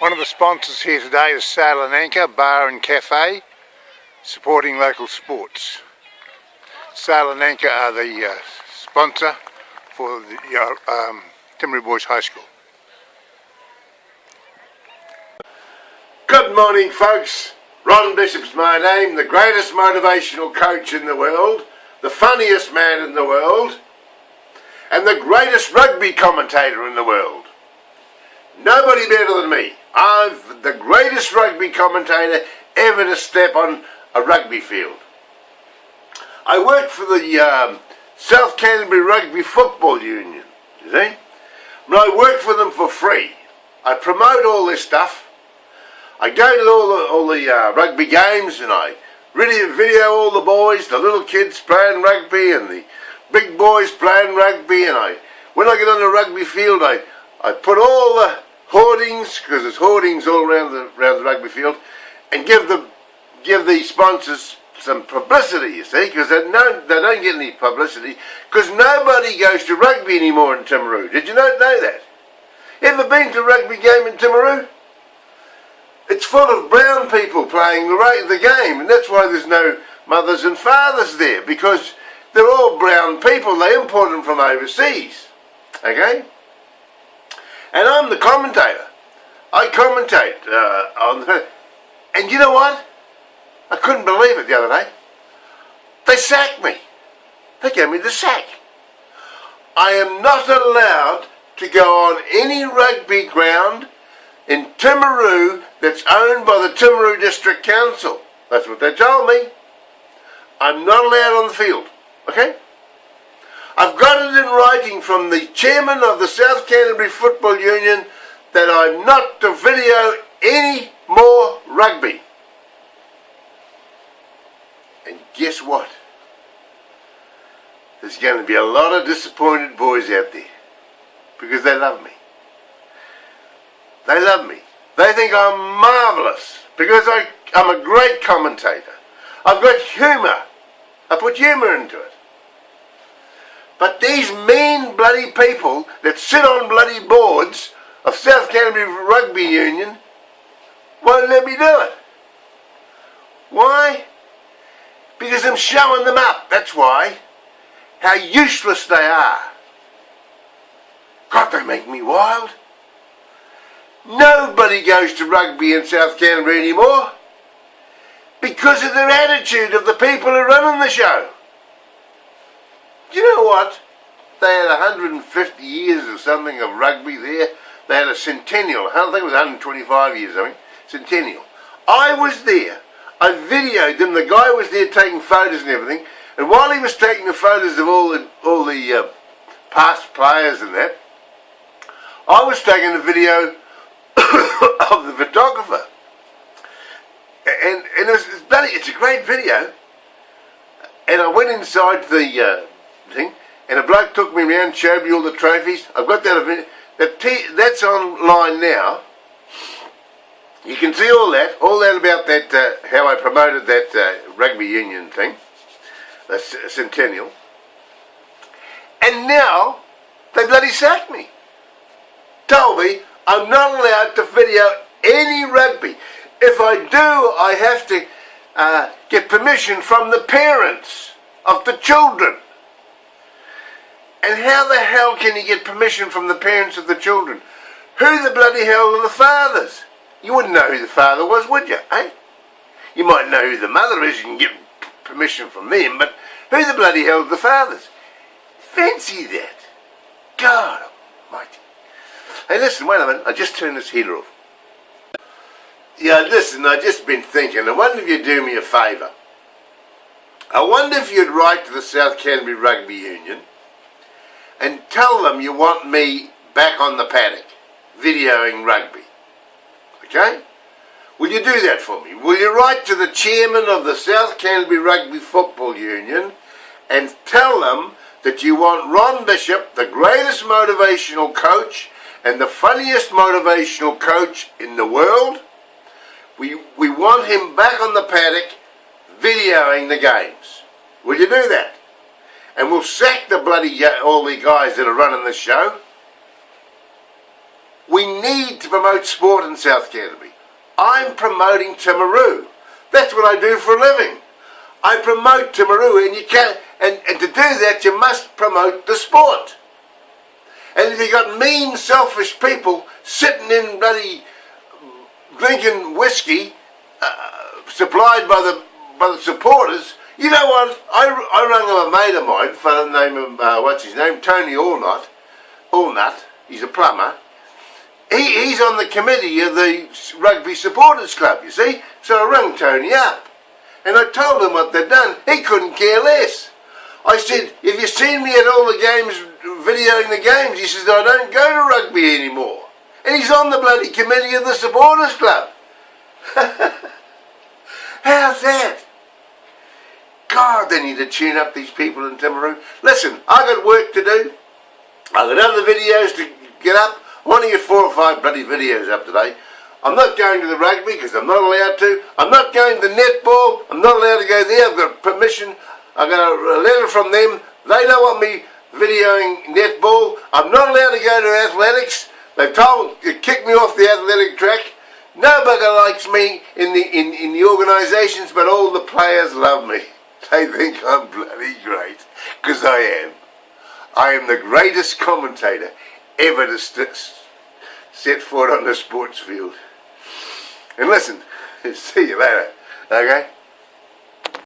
One of the sponsors here today is Sail and Anchor Bar and Cafe, supporting local sports. Sail and Anchor are the sponsor for the Timaru Boys High School. Good morning, folks. Ron Bishop's my name, the greatest motivational coach in the world, the funniest man in the world, and the greatest rugby commentator in the world. Nobody better than me. I'm the greatest rugby commentator ever to step on a rugby field. I work for the South Canterbury Rugby Football Union, you see? And I work for them for free. I promote all this stuff. I go to all the rugby games, and I video all the boys, the little kids playing rugby and the big boys playing rugby, and when I get on the rugby field I put all the hoardings, because there's hoardings all around the rugby field, and give the sponsors some publicity, you see, because they don't get any publicity, because nobody goes to rugby anymore in Timaru. Did you not know that? Ever been to a rugby game in Timaru? It's full of brown people playing the game, and that's why there's no mothers and fathers there, because they're all brown people. They import them from overseas, okay? And I'm the commentator. I commentate and you know what? I couldn't believe it the other day. They sacked me. They gave me the sack. I am not allowed to go on any rugby ground in Timaru that's owned by the Timaru District Council. That's what they told me. I'm not allowed on the field, okay? I've got it in writing from the chairman of the South Canterbury Football Union that I'm not to video any more rugby. And guess what? There's going to be a lot of disappointed boys out there, because they love me. They love me. They think I'm marvellous because I'm a great commentator. I've got humour. I put humour into it. But these mean bloody people that sit on bloody boards of South Canterbury Rugby Union won't let me do it. Why? Because I'm showing them up, that's why. How useless they are. God, they make me wild. Nobody goes to rugby in South Canterbury anymore because of their attitude of the people who are running the show. Do you know what? They had 150 years or something of rugby there. They had a centennial. I think it was 125 years, I think. Centennial. I was there. I videoed them. The guy was there taking photos and everything. And while he was taking the photos of all the past players and that, I was taking a video of the photographer. And it's a great video. And I went inside the thing, and a bloke took me around, showed me all the trophies. I've got that that's online now. You can see all that about that, how I promoted that rugby union thing, the centennial. And now they bloody sacked me. Told me I'm not allowed to video any rugby. If I do, I have to get permission from the parents of the children. And how the hell can you get permission from the parents of the children? Who the bloody hell are the fathers? You wouldn't know who the father was, would you, eh? You might know who the mother is, you can get permission from them, but who the bloody hell are the fathers? Fancy that. God almighty. Hey, listen, wait a minute, I just turned this heater off. Yeah, listen, I've just been thinking, I wonder if you'd do me a favour. I wonder if you'd write to the South Canterbury Rugby Union and tell them you want me back on the paddock, videoing rugby. Okay? Will you do that for me? Will you write to the chairman of the South Canterbury Rugby Football Union and tell them that you want Ron Bishop, the greatest motivational coach and the funniest motivational coach in the world? We want him back on the paddock videoing the games. Will you do that? And we'll sack the bloody all the guys that are running the show. We need to promote sport in South Canterbury. I'm promoting Timaru. That's what I do for a living. I promote Timaru, and you can't. And to do that, you must promote the sport. And if you've got mean, selfish people sitting in bloody drinking whiskey supplied by the supporters, you know what? I rang up a mate of mine, a fellow named what's his name, Tony Allnut. He's a plumber. He's on the committee of the Rugby Supporters Club, you see. So I rang Tony up, and I told him what they'd done. He couldn't care less. I said, "Have you seen me at all the games, videoing the games?" He says, "I don't go to rugby anymore." And he's on the bloody committee of the Supporters Club. How's that? God, they need to tune up these people in Timaru. Listen, I've got work to do. I've got other videos to get up. I want to get 4 or 5 bloody videos up today. I'm not going to the rugby because I'm not allowed to. I'm not going to netball. I'm not allowed to go there. I've got permission. I got a letter from them. They don't want me videoing netball. I'm not allowed to go to athletics. They've kicked me off the athletic track. No bugger likes me in the organisations, but all the players love me. They think I'm bloody great, because I am. I am the greatest commentator ever to set foot on the sports field. And listen, see you later, okay?